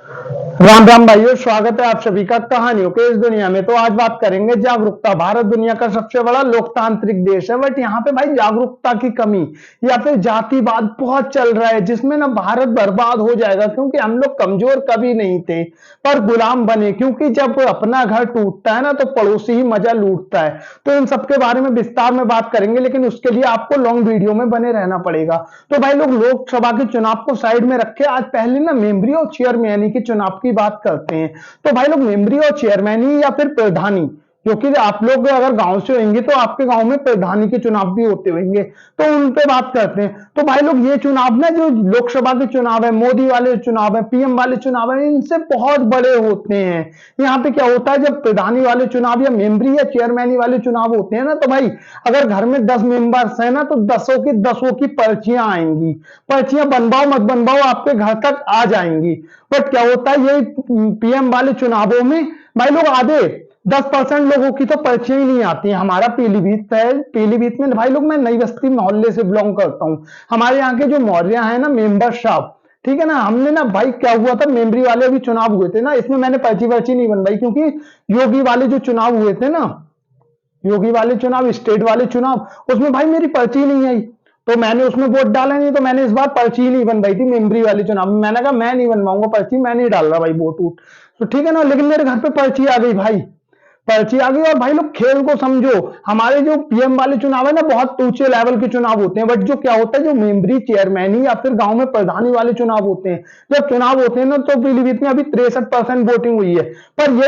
राम राम भाइयों, स्वागत है आप सभी का कहानियों के इस दुनिया में। तो आज बात करेंगे जागरूकता। भारत दुनिया का सबसे बड़ा लोकतांत्रिक देश है, बट यहाँ पे भाई जागरूकता की कमी या फिर जातिवाद बहुत चल रहा है, जिसमें ना भारत बर्बाद हो जाएगा। क्योंकि हम लोग कमजोर कभी नहीं थे पर गुलाम बने, क्योंकि जब अपना घर टूटता है ना तो पड़ोसी ही मजा लूटता है। तो इन सबके बारे में विस्तार में बात करेंगे, लेकिन उसके लिए आपको लॉन्ग वीडियो में बने रहना पड़ेगा। तो भाई लोग लोकसभा के चुनाव को साइड में रखे, आज पहले ना मेंबरी और चेयरमैनी के चुनाव की बात करते हैं। तो भाई लोग मेंबरी और चेयरमैनी या फिर प्रधानी, क्योंकि आप लोग अगर गांव से होंगे तो आपके गांव में प्रधानी के चुनाव भी होते होंगे, तो उन पे बात करते हैं। तो भाई लोग ये चुनाव ना, जो लोकसभा के चुनाव है, मोदी वाले चुनाव है, पीएम वाले चुनाव है, इनसे बहुत बड़े होते हैं। यहाँ पे क्या होता है, जब प्रधानी वाले चुनाव या मेंबरी या चेयरमैनी वाले चुनाव होते हैं ना, तो भाई अगर घर में 10 मेंबर्स है ना, तो दसों की पर्चियां आएंगी। पर्चियां बनवाओ मत बनवाओ, आपके घर तक आ जाएंगी। बट क्या होता है, ये पीएम वाले चुनावों में भाई लोग आधे 10% लोगों की तो पर्चियां ही नहीं आती हैं। हमारा पीलीभीत है, पीलीभीत में भाई लोग, मैं नई बस्ती मोहल्ले से बिलोंग करता हूँ। हमारे यहाँ के जो मोहल्ले हैं ना, मेंबर साहब, ठीक है ना, हमने ना भाई क्या हुआ था, मेमरी वाले भी चुनाव हुए थे ना, इसमें मैंने पर्ची वर्ची नहीं बनवाई, क्योंकि योगी वाले जो चुनाव हुए थे ना, योगी वाले चुनाव, स्टेट वाले चुनाव, उसमें भाई मेरी पर्ची नहीं आई। तो मैंने उसमें वोट डाला नहीं, तो मैंने इस बार पर्ची ही नहीं बनवाई थी मेमरी वाले चुनाव में। मैंने कहा मैं नहीं बनवाऊंगा पर्ची, मैं नहीं डाल रहा भाई वोट वोट। तो ठीक है ना, लेकिन मेरे घर पे पर्ची आ गई भाई, पर्ची आ गई। और भाई लोग खेल को समझो, हमारे जो पीएम वाले चुनाव है ना, बहुत ऊंचे लेवल के चुनाव होते हैं। बट जो क्या होता है, जो मेंबरी चेयरमैनी या फिर गांव में प्रधानी वाले चुनाव होते हैं, जब चुनाव होते हैं ना, तो पीलीभीत में अभी 63% वोटिंग हुई है। पर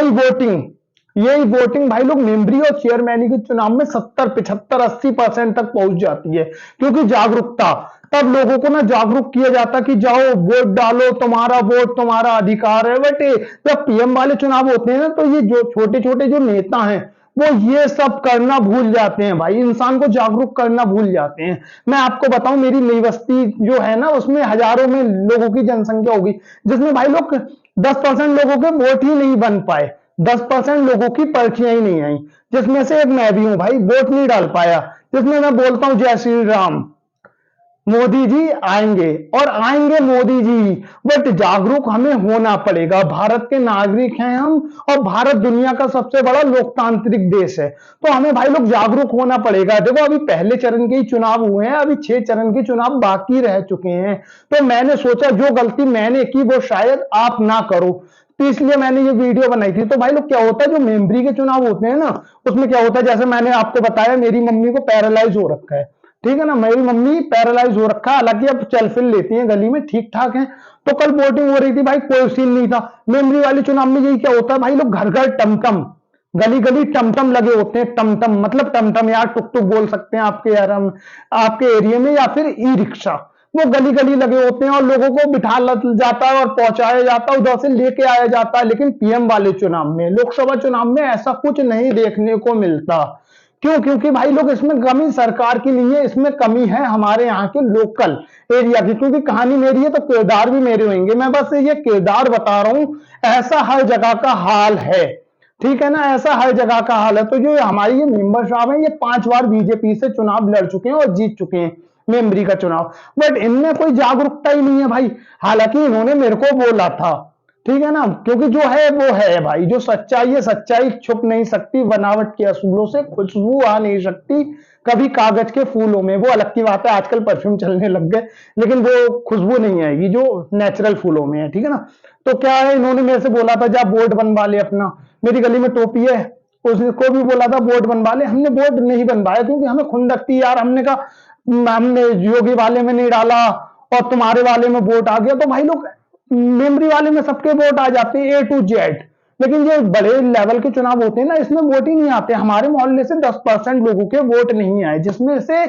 यही वोटिंग भाई लोग मेंबरी और चेयरमैनी के चुनाव में 70 75 80% तक पहुंच जाती है। क्योंकि जागरूकता, तब लोगों को ना जागरूक किया जाता कि जाओ वोट डालो, तुम्हारा वोट तुम्हारा अधिकार है। बट जब पीएम वाले चुनाव होते हैं ना, तो ये जो छोटे छोटे जो नेता हैं, वो ये सब करना भूल जाते हैं भाई, इंसान को जागरूक करना भूल जाते हैं। मैं आपको बताऊं, मेरी नई बस्ती जो है ना, उसमें हजारों में लोगों की जनसंख्या होगी, जिसमें भाई लोग 10% लोगों के वोट ही नहीं बन पाए, 10% लोगों की पर्चियां ही नहीं आई, जिसमें से एक मैं भी हूं भाई, वोट नहीं डाल पाया। जिसमें मैं बोलता हूं जय श्री राम, मोदी जी आएंगे और आएंगे मोदी जी। बट जागरूक हमें होना पड़ेगा, भारत के नागरिक हैं हम, और भारत दुनिया का सबसे बड़ा लोकतांत्रिक देश है। तो हमें भाई लोग जागरूक होना पड़ेगा। देखो अभी पहले चरण के ही चुनाव हुए हैं, अभी 6 चरण के चुनाव बाकी रह चुके हैं। तो मैंने सोचा जो गलती मैंने की वो शायद आप ना करो, तो इसलिए मैंने ये वीडियो बनाई थी। तो भाई लोग क्या होता है, जो मेमरी के चुनाव होते हैं ना, उसमें क्या होता है, जैसे मैंने आपको बताया, मेरी मम्मी को पैरालाइज हो रखा है, ठीक है ना, मेरी मम्मी पैरालाइज हो रखा है, हालांकि अब चल फिर लेती हैं, गली में ठीक ठाक है। तो कल वोटिंग हो रही थी भाई, कोई सीन नहीं था। मेमरी वाले चुनाव में यही क्या होता है भाई लोग, घर घर टमटम, गली गली टमटम लगे होते हैं। टमटम मतलब टमटम यार, टुक टुक बोल सकते हैं आपके यार हम, आपके एरिया में, या फिर ई रिक्शा, वो गली गली लगे होते हैं और लोगों को बिठा जाता है और पहुंचाया जाता है, उधर से लेके आया जाता है। लेकिन पीएम वाले चुनाव में, लोकसभा चुनाव में ऐसा कुछ नहीं देखने को मिलता। क्यों? क्योंकि भाई लोग, इसमें कमी सरकार की नहीं है, इसमें कमी है हमारे यहाँ के लोकल एरिया की। क्योंकि कहानी मेरी है तो किरदार भी मेरे होंगे, मैं बस ये किरदार बता रहा हूं। ऐसा हर जगह का हाल है, ठीक है ना, ऐसा हर जगह का हाल है। तो जो हमारी ये मेंबर साहब हैं, ये 5 बार बीजेपी से चुनाव लड़ चुके हैं और जीत चुके हैं मेमरी का चुनाव। बट इनमें कोई जागरूकता ही नहीं है भाई। हालांकि इन्होंने मेरे को बोला था, ठीक है ना, क्योंकि जो है वो है भाई, जो सच्चाई है, सच्चाई छुप नहीं सकती, बनावट के असूलों से खुशबू आ नहीं सकती कभी कागज के फूलों में। वो अलग की बात है, आजकल परफ्यूम चलने लग गए, लेकिन वो खुशबू नहीं आएगी जो नेचुरल फूलों में है, ठीक है ना। तो क्या है, इन्होंने मेरे से बोला था जा बोर्ड बनवा ले अपना, मेरी गली में टोपी है, उसको भी बोला था बोर्ड बनवा ले। हमने बोर्ड नहीं बनवाया, क्योंकि हमें खुंदक थी यार। हमने कहा हमने योगी वाले में नहीं डाला और तुम्हारे वाले में वोट आ गया। तो भाई लोग, मेमरी वाले में सबके वोट आ जाते हैं A to Z, लेकिन ये बड़े लेवल के चुनाव होते हैं ना, इसमें वोट ही नहीं आते। हमारे मोहल्ले से 10% लोगों के वोट नहीं आए, जिसमें से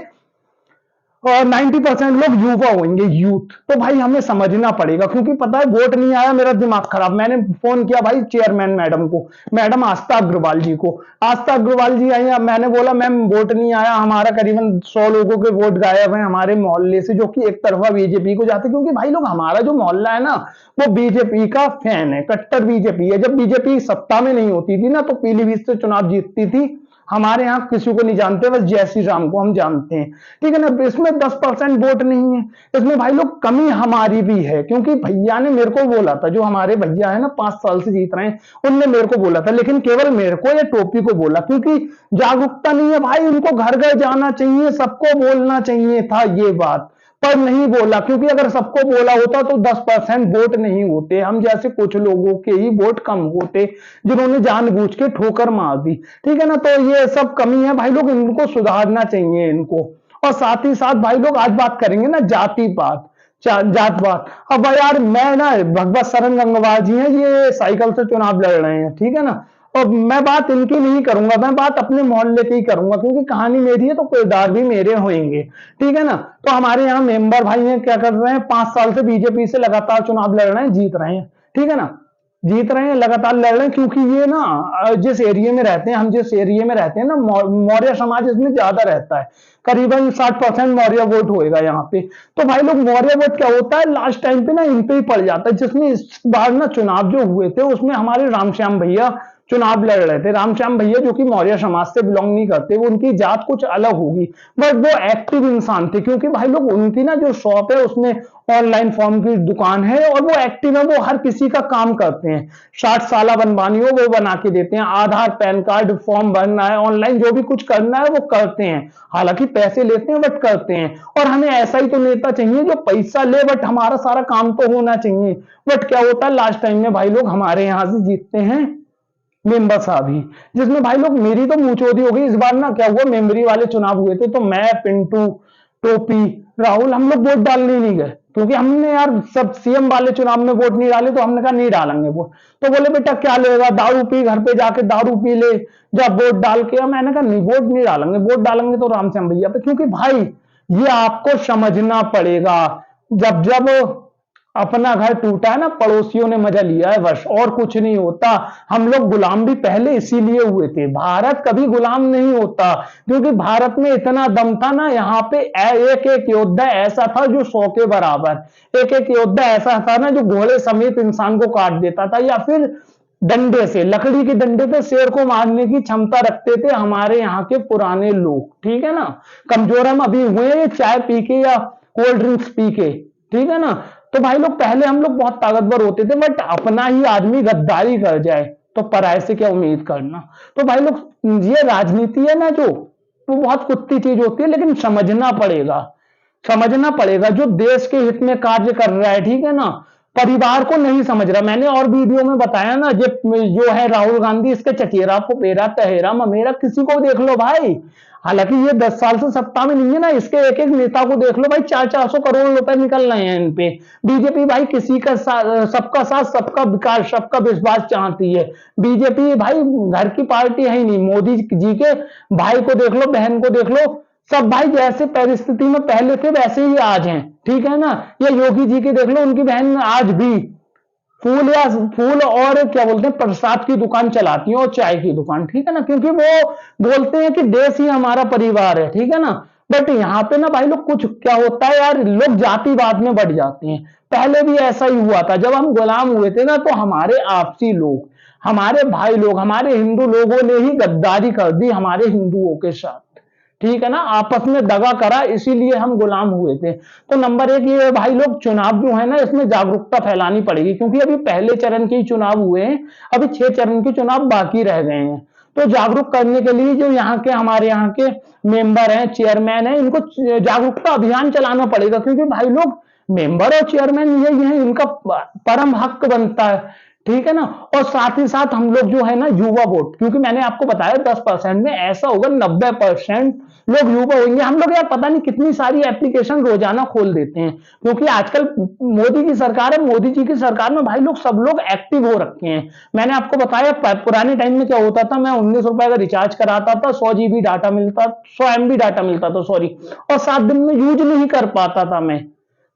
और 90% लोग युवा होंगे, यूथ। तो भाई हमें समझना पड़ेगा, क्योंकि पता है वोट नहीं आया, मेरा दिमाग खराब। मैंने फोन किया भाई चेयरमैन मैडम को, मैडम आस्था अग्रवाल जी को। आस्था अग्रवाल जी आई, मैंने बोला मैम वोट नहीं आया, हमारा करीबन 100 लोगों के वोट गायब हैं हमारे मोहल्ले से, जो कि एक तरफा बीजेपी को जाते। क्योंकि भाई लोग, हमारा जो मोहल्ला है ना, वो बीजेपी का फैन है, कट्टर बीजेपी है। जब बीजेपी सत्ता में नहीं होती थी ना, तो पीलीभीत से चुनाव जीतती थी हमारे यहाँ किसी को नहीं जानते, बस जय श्री राम को हम जानते हैं, ठीक है ना। इसमें 10% वोट नहीं है, इसमें भाई लोग कमी हमारी भी है, क्योंकि भैया ने मेरे को बोला था, जो हमारे भैया है ना 5 साल से जीत रहे हैं, उनने मेरे को बोला था, लेकिन केवल मेरे को या टोपी को बोला, क्योंकि जागरूकता नहीं है भाई। उनको घर घर जाना चाहिए, सबको बोलना चाहिए था ये बात, पर नहीं बोला, क्योंकि अगर सबको बोला होता तो 10% वोट नहीं होते, हम जैसे कुछ लोगों के ही वोट कम होते, जिन्होंने जानबूझ के ठोकर मार दी, ठीक है ना। तो ये सब कमी है भाई लोग, इनको सुधारना चाहिए इनको। और साथ ही साथ भाई लोग आज बात करेंगे ना जाति पात, जात पात। अब यार मैं ना, भगवत शरण गंगवार जी हैं, ये साइकिल से चुनाव लड़ रहे हैं, ठीक है ना। और मैं बात इनकी नहीं करूंगा, मैं बात अपने मोहल्ले की ही करूंगा, क्योंकि कहानी मेरी है तो किरदार भी मेरे होंगे, ठीक है ना। तो हमारे यहाँ मेंबर भाई हैं, क्या कर रहे हैं, 5 साल से बीजेपी से लगातार चुनाव लड़ रहे हैं, जीत रहे हैं, ठीक है ना। जीत रहे हैं, लगातार लड़ रहे हैं, क्योंकि ये ना जिस एरिया में रहते हैं, हम जिस एरिया में रहते हैं ना, मौर्य समाज इसमें ज्यादा रहता है, करीबन 60% मौर्य वोट होएगा यहाँ पे। तो भाई लोग मौर्य वोट क्या होता है, लास्ट टाइम पे ना इन पे ही पड़ जाता है। जिसमें इस बार ना चुनाव जो हुए थे, उसमें हमारे रामश्याम भैया चुनाव लड़ रहे थे। रामश्याम भैया जो कि मौर्य समाज से बिलोंग नहीं करते, वो उनकी जात कुछ अलग होगी, बट वो एक्टिव इंसान थे, क्योंकि भाई लोग उनकी ना जो शॉप है उसमें ऑनलाइन फॉर्म की दुकान है, और वो एक्टिव है, वो हर किसी का काम करते हैं। 60 साल बनवानी हो वो बना के देते हैं, आधार पैन कार्ड फॉर्म भरना है, ऑनलाइन जो भी कुछ करना है वो करते हैं, हालांकि पैसे लेते हैं बट करते हैं। और हमें ऐसा ही तो नेता चाहिए जो पैसा ले बट हमारा सारा काम तो होना चाहिए। बट क्या होता है, लास्ट टाइम में भाई लोग हमारे यहां से जीतते हैं मेंबर साहब ही, जिसमें भाई लोग मेरी तो मुंहचोदी हो गई। इस बार ना क्या हुआ, मेमोरी वाले चुनाव हुए थे, तो मैं, पिंटू, टोपी, राहुल, हम लोग वोट डालने नहीं गए, क्योंकि हमने यार सब सीएम वाले चुनाव में वोट नहीं डाले, तो हमने कहा नहीं डालेंगे वोट। तो बोले बेटा क्या लेगा, दारू पी, घर पे जाके दारू पी ले, जब वोट डाल के। मैंने कहा नहीं, वोट नहीं डालेंगे, वोट डालेंगे तो रामश्याम भैया पे, क्योंकि भाई ये आपको समझना पड़ेगा, जब जब अपना घर टूटा है ना, पड़ोसियों ने मजा लिया है बस, और कुछ नहीं होता। हम लोग गुलाम भी पहले इसीलिए हुए थे, भारत कभी गुलाम नहीं होता, क्योंकि भारत में इतना दम था ना, यहाँ पे एक एक योद्धा ऐसा था जो 100 के बराबर, एक एक योद्धा ऐसा था ना जो घोड़े समेत इंसान को काट देता था, या फिर डंडे से, लकड़ी के डंडे पे शेर को मारने की क्षमता रखते थे हमारे यहाँ के पुराने लोग, ठीक है ना। कमजोर हम अभी हुए चाय पी के या कोल्ड ड्रिंक्स पी के, ठीक है ना। तो भाई लोग पहले हम लोग बहुत ताकतवर होते थे, बट अपना ही आदमी गद्दारी कर जाए तो पराये से क्या उम्मीद करना। तो भाई लोग ये राजनीति है ना जो, वो बहुत कुत्ती चीज होती है, लेकिन समझना पड़ेगा, समझना पड़ेगा जो देश के हित में कार्य कर रहा है, ठीक है ना, परिवार को नहीं समझ रहा। मैंने और वीडियो में बताया ना, जो है राहुल गांधी, इसके चचेरा पपेरा तहेरा ममेरा किसी को देख लो भाई, हालांकि ये 10 साल से सत्ता में नहीं है ना, इसके एक एक नेता को देख लो भाई, 400 करोड़ रुपए निकल रहे हैं इन पे। बीजेपी भाई किसी का सबका साथ, सबका विकास, सबका विश्वास चाहती है। बीजेपी भाई घर की पार्टी है ही नहीं। मोदी जी के भाई को देख लो, बहन को देख लो, सब भाई जैसे परिस्थिति में पहले थे वैसे ही आज हैं, ठीक है ना। ये योगी जी के देख लो, उनकी बहन आज भी फूल और क्या बोलते हैं प्रसाद की दुकान चलाती है, और चाय की दुकान, ठीक है ना, क्योंकि वो बोलते हैं कि देश ही हमारा परिवार है, ठीक है ना। बट यहाँ पे ना भाई लोग कुछ क्या होता है यार, लोग जातिवाद में बढ़ जाते हैं। पहले भी ऐसा ही हुआ था, जब हम गुलाम हुए थे ना, तो हमारे आपसी लोग, हमारे भाई लोग, हमारे हिंदू लोगों ने ही गद्दारी कर दी हमारे हिंदुओं के साथ, ठीक है ना, आपस में दगा करा, इसीलिए हम गुलाम हुए थे। तो नंबर एक ये भाई लोग, चुनाव जो है ना, इसमें जागरूकता फैलानी पड़ेगी, क्योंकि अभी पहले चरण के ही चुनाव हुए हैं, अभी 6 चरण के चुनाव बाकी रह गए हैं। तो जागरूक करने के लिए जो यहाँ के हमारे यहाँ के मेंबर हैं, चेयरमैन हैं, इनको जागरूकता अभियान चलाना पड़ेगा, क्योंकि भाई लोग मेंबर और चेयरमैन यही है, इनका परम हक बनता है, ठीक है ना। और साथ ही साथ हम लोग जो है ना युवा वोट, क्योंकि मैंने आपको बताया 10% में ऐसा होगा 90% लोग युवा होंगे। हम लोग यार पता नहीं कितनी सारी एप्लीकेशन रोजाना खोल देते हैं, क्योंकि आजकल मोदी की सरकार है, मोदी जी की सरकार में भाई लोग सब लोग एक्टिव हो रखे हैं। मैंने आपको बताया पुराने टाइम में क्या होता था, मैं 19 रुपए का रिचार्ज कराता था, 100 GB डाटा मिलता, 100 MB डाटा मिलता था, सॉरी, और 7 दिन में यूज नहीं कर पाता था मैं,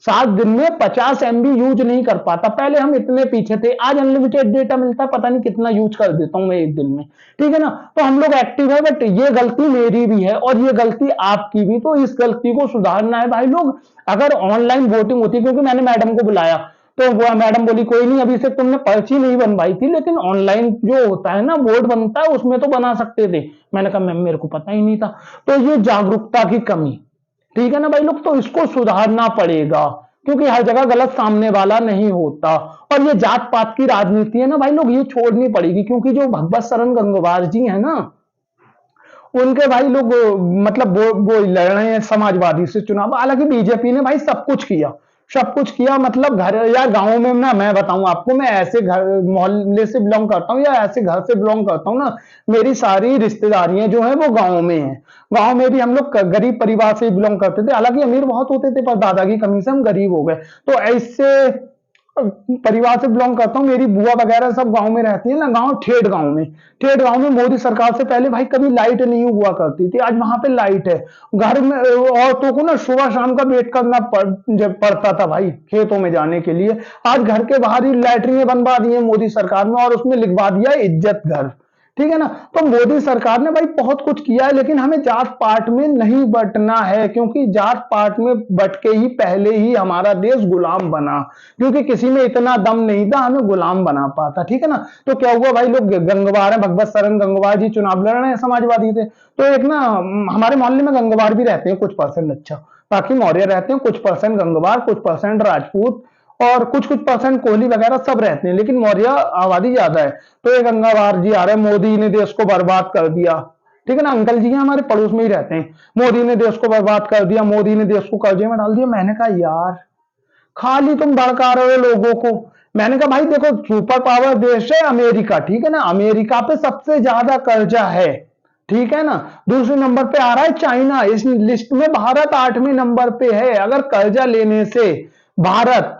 7 दिन में 50 MB यूज नहीं कर पाता। पहले हम इतने पीछे थे, आज अनलिमिटेड डेटा मिलता है, पता नहीं कितना यूज कर देता हूं मैं एक दिन में, ठीक है ना। तो हम लोग एक्टिव है, बट ये गलती मेरी भी है और ये गलती आपकी भी, तो इस गलती को सुधारना है भाई लोग। अगर ऑनलाइन वोटिंग होती, क्योंकि मैंने मैडम को बुलाया, तो वो मैडम बोली कोई नहीं, अभी से तुमने पर्ची नहीं बनवाई थी, लेकिन ऑनलाइन जो होता है ना वोट बनता है उसमें तो बना सकते थे। मैंने कहा मैम मेरे को पता ही नहीं था। तो ये जागरूकता की कमी, ठीक है ना भाई लोग, तो इसको सुधारना पड़ेगा, क्योंकि हर जगह गलत सामने वाला नहीं होता। और ये जात पात की राजनीति है ना भाई लोग, ये छोड़नी पड़ेगी, क्योंकि जो भगवत शरण गंगवार जी है ना, उनके भाई लोग मतलब वो लड़ रहे हैं समाजवादी से चुनाव। हालांकि बीजेपी ने भाई सब कुछ किया, सब कुछ किया, मतलब घर या गांव में ना, मैं बताऊं आपको, मैं ऐसे घर मोहल्ले से बिलोंग करता हूं या ऐसे घर से बिलोंग करता हूं ना, मेरी सारी रिश्तेदारियां जो है वो गांव में है। गांव में भी हम लोग गरीब परिवार से बिलोंग करते थे, हालांकि अमीर बहुत होते थे पर दादा की कमी से हम गरीब हो गए। तो ऐसे परिवार से बिलोंग करता हूँ, मेरी बुआ वगैरह सब गांव में रहती है ना, गांव ठेठ गांव में। ठेठ गांव में मोदी सरकार से पहले भाई कभी लाइट नहीं हुआ करती थी, आज वहां पे लाइट है। घर में औरतों को ना सुबह शाम का वेट करना पड़ता था भाई खेतों में जाने के लिए। आज घर के बाहर ही लैट्रिन बनवा दी है मोदी सरकार ने, और उसमें लिखवा दिया है इज्जत घर, ठीक है ना। तो मोदी सरकार ने भाई बहुत कुछ किया है, लेकिन हमें जात पात में नहीं बंटना है, क्योंकि जात पात में बंट के ही पहले ही हमारा देश गुलाम बना, क्योंकि किसी में इतना दम नहीं था हमें गुलाम बना पाता, ठीक है ना। तो क्या हुआ भाई लोग, गंगवार है, भगवत शरण गंगवार जी चुनाव लड़ रहे हैं समाजवादी से। तो एक ना हमारे मोहल्ले में गंगवार भी रहते हैं कुछ परसेंट, अच्छा बाकी मौर्य रहते हैं कुछ परसेंट, गंगवार कुछ परसेंट, राजपूत और कुछ कुछ परसेंट कोहली वगैरह सब रहते हैं, लेकिन मौर्य आबादी ज्यादा है। तो ये गंगावार जी आ रहे हैं, मोदी ने देश को बर्बाद कर दिया, ठीक है ना। अंकल जी हमारे पड़ोस में ही रहते हैं, मोदी ने देश को बर्बाद कर दिया, मोदी ने देश को कर्जे में डाल दिया। मैंने कहा यार खाली तुम भड़का रहे हो लोगों को। मैंने कहा भाई देखो, सुपर पावर देश है अमेरिका, ठीक है ना, अमेरिका पे सबसे ज्यादा कर्जा है, ठीक है ना। दूसरे नंबर पे आ रहा है चाइना, इस लिस्ट में भारत 8वें नंबर पे है। अगर कर्जा लेने से भारत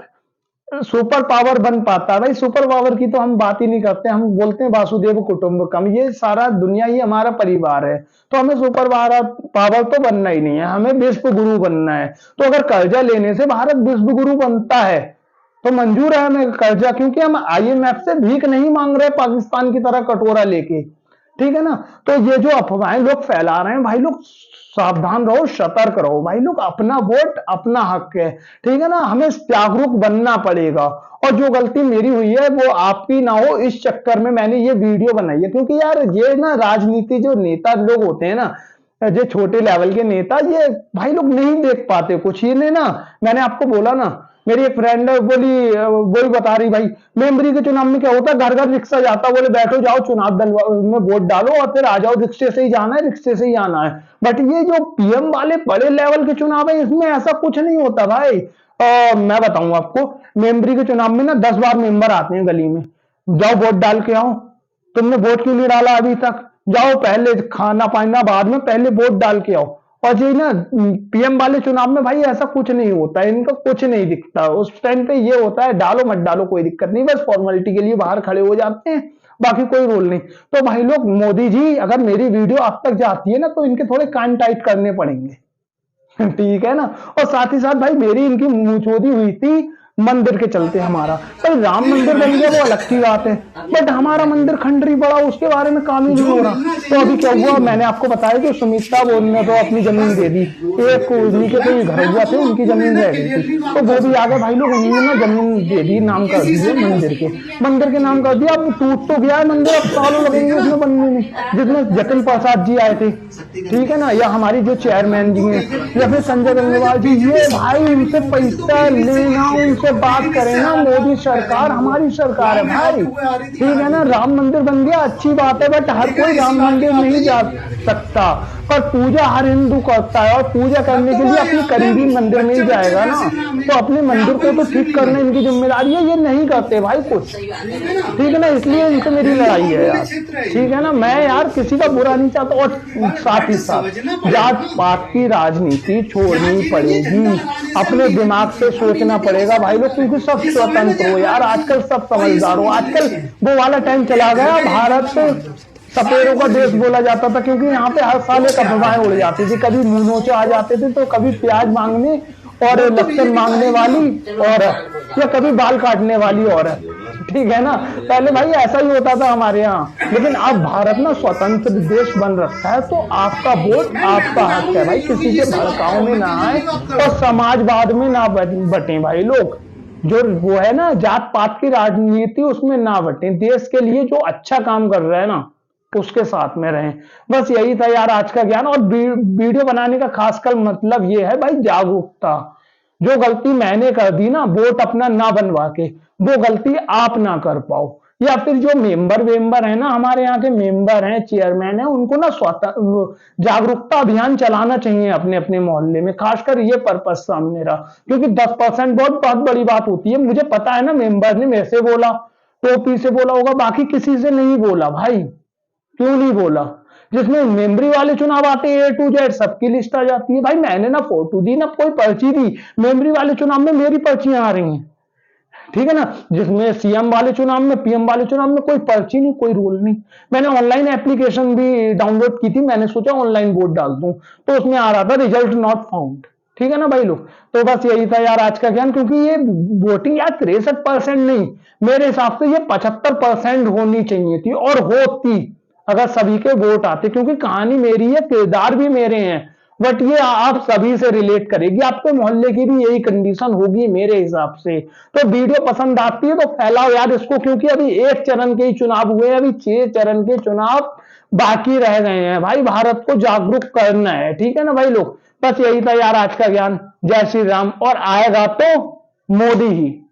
सुपर पावर बन पाता है, भाई सुपर पावर की तो हम बात ही नहीं करते, हम बोलते हैं वासुदेव कुटुंबकम, ये सारा दुनिया ही हमारा परिवार है। तो हमें सुपर पावर तो बनना ही नहीं है, हमें विश्व गुरु बनना है। तो अगर कर्जा लेने से भारत विश्व गुरु बनता है तो मंजूर है हमें कर्जा, क्योंकि हम आईएमएफ से भीख नहीं मांग रहे पाकिस्तान की तरह कटोरा लेके, ठीक है ना। तो ये जो अफवाहें लोग फैला रहे हैं भाई लोग, सावधान रहो, सतर्क रहो भाई लोग, अपना वोट अपना हक है, ठीक है ना। हमें जागरूक बनना पड़ेगा, और जो गलती मेरी हुई है वो आपकी ना हो, इस चक्कर में मैंने ये वीडियो बनाई है। क्योंकि यार ये ना राजनीति जो नेता लोग होते हैं ना, जो छोटे लेवल के नेता, ये भाई लोग नहीं देख पाते कुछ। ये ना, मैंने आपको बोला ना, मेरी एक फ्रेंड बोली, वही बता रही भाई, मेमरी के चुनाव में क्या होता है, घर घर रिक्शा जाता, बोले बैठो जाओ चुनाव दल में वोट डालो और फिर आ जाओ, रिक्शे से ही जाना है, रिक्शे से ही आना है। बट ये जो पीएम वाले बड़े लेवल के चुनाव है, इसमें ऐसा कुछ नहीं होता भाई। मैं बताऊं आपको, मेमरी के चुनाव में ना 10 बार मेंबर आते हैं गली में, जाओ वोट डाल के आओ। तुमने वोट क्यों नहीं डाला अभी तक, जाओ पहले खाना पाना बाद में, पहले वोट डाल के आओ। और ये ना पीएम वाले चुनाव में भाई ऐसा कुछ नहीं होता है, इनको कुछ नहीं दिखता उस टाइम पे। ये होता है डालो मत डालो कोई दिक्कत नहीं, बस फॉर्मेलिटी के लिए बाहर खड़े हो जाते हैं, बाकी कोई रोल नहीं। तो भाई लोग, मोदी जी अगर मेरी वीडियो आप तक जाती है ना, तो इनके थोड़े कान टाइट करने पड़ेंगे ठीक है ना। और साथ ही साथ भाई मेरी इनकी मुंहचोदी हुई थी मंदिर के चलते हमारा, भाई राम मंदिर बन गया वो अलग की बात है, बट हमारा मंदिर खंडरी पड़ा, उसके बारे में काम ही नहीं हो रहा। तो अभी क्या हुआ, मैंने आपको बताया कि सुमित्रा बोल ने तो अपनी जमीन दे दी, एक उन्हीं के कोई घर हुआ थे उनकी जमीन रह गई थी, तो वो भी आ गए भाई लोग, उन्होंने ना जमीन दे दी, नाम कर दिया मंदिर के नाम कर दिया। अब टूट तो गया है मंदिर, अब सालों लगेंगे उसमें बनने में, जिसमें जतिन प्रसाद जी आए थे, ठीक है ना, या हमारी जो चेयरमैन जी हैं, या फिर संजय गंगवार जी, ये भाई उनसे पैसा लेना, उनसे बात करें ना, मोदी सरकार हमारी सरकार है भाई, ठीक है ना। राम मंदिर बन गया अच्छी बात है, बट हर कोई राम मंदिर नहीं जा सकता, पर पूजा हर हिंदू करता है, और पूजा करने के लिए अपने करीबी मंदिर में ही जाएगा ना। तो अपने मंदिर को तो ठीक करना इनकी जिम्मेदारी है, ये नहीं करते भाई कुछ, ठीक है ना। इसलिए इनसे मेरी लड़ाई है यार, ठीक है ना। मैं यार किसी का बुरा नहीं चाहता, और साथ ही साथ जात पात की राजनीति छोड़नी पड़ेगी, अपने दिमाग से सोचना पड़ेगा भाई लोग, क्योंकि सब स्वतंत्र हो यार, आजकल सब समझदार हो। आजकल वो वाला टाइम चला गया, भारत सपेरों का देश बोला जाता था, क्योंकि यहाँ पे हर साल एक अफवाहें उड़ जाती थी, कभी मुंह आ जाते थे, तो कभी प्याज मांगने और लक्षण मांगने वाली औरत, या कभी बाल काटने वाली औरत, ठीक है ना। पहले भाई ऐसा ही होता था हमारे यहाँ, लेकिन अब भारत ना स्वतंत्र देश बन रखा है, तो आपका वोट आपका हक है भाई, किसी के भड़काव में ना आए और समाजवाद में ना बटे भाई लोग, जो वो है ना जात पात की राजनीति, उसमें ना बटे, देश के लिए जो अच्छा काम कर रहे हैं ना उसके साथ में रहें। बस यही था यार आज का ज्ञान। और वीडियो बनाने का खासकर मतलब ये है भाई, जागरूकता। जो गलती मैंने कर दी ना वोट अपना ना बनवा के, वो गलती आप ना कर पाओ। या फिर जो मेंबर वेंबर है ना, हमारे यहाँ के मेंबर हैं, चेयरमैन है, उनको ना जागरूकता अभियान चलाना चाहिए अपने अपने मोहल्ले में। खासकर ये पर्पस था मेरा, क्योंकि 10% बहुत बहुत बड़ी बात होती है। मुझे पता है ना, मेंबर ने मेरे से बोला, टोपी से बोला होगा, बाकी किसी से नहीं बोला भाई। क्यों नहीं बोला? जिसमें मेमोरी वाले चुनाव आते हैं, A to Z सबकी लिस्ट आ जाती है भाई। मैंने ना फोटो दी ना कोई पर्ची दी, मेमोरी वाले चुनाव में मेरी पर्चियां आ रही हैं, ठीक है ना। जिसमें सीएम वाले चुनाव में, पीएम वाले चुनाव में कोई पर्ची नहीं, कोई रूल नहीं। मैंने ऑनलाइन एप्लीकेशन भी डाउनलोड की थी, मैंने सोचा ऑनलाइन वोट डाल दूं, तो उसमें आ रहा था रिजल्ट नॉट फाउंड। ठीक है ना भाई लोग। तो बस यही था यार आज का ज्ञान, क्योंकि ये वोटिंग यार 63% नहीं, मेरे हिसाब से ये 75% होनी चाहिए थी, और होती अगर सभी के वोट आते। क्योंकि कहानी मेरी है, किरदार भी मेरे हैं, बट ये आप सभी से रिलेट करेगी, आपके मोहल्ले की भी यही कंडीशन होगी मेरे हिसाब से। तो वीडियो पसंद आती है तो फैलाओ यार इसको, क्योंकि अभी एक चरण के ही चुनाव हुए हैं, अभी 6 चरण के चुनाव बाकी रह गए हैं भाई। भारत को जागरूक करना है, ठीक है ना भाई लोग। बस यही था यार आज का ज्ञान। जय श्री राम। और आएगा तो मोदी ही।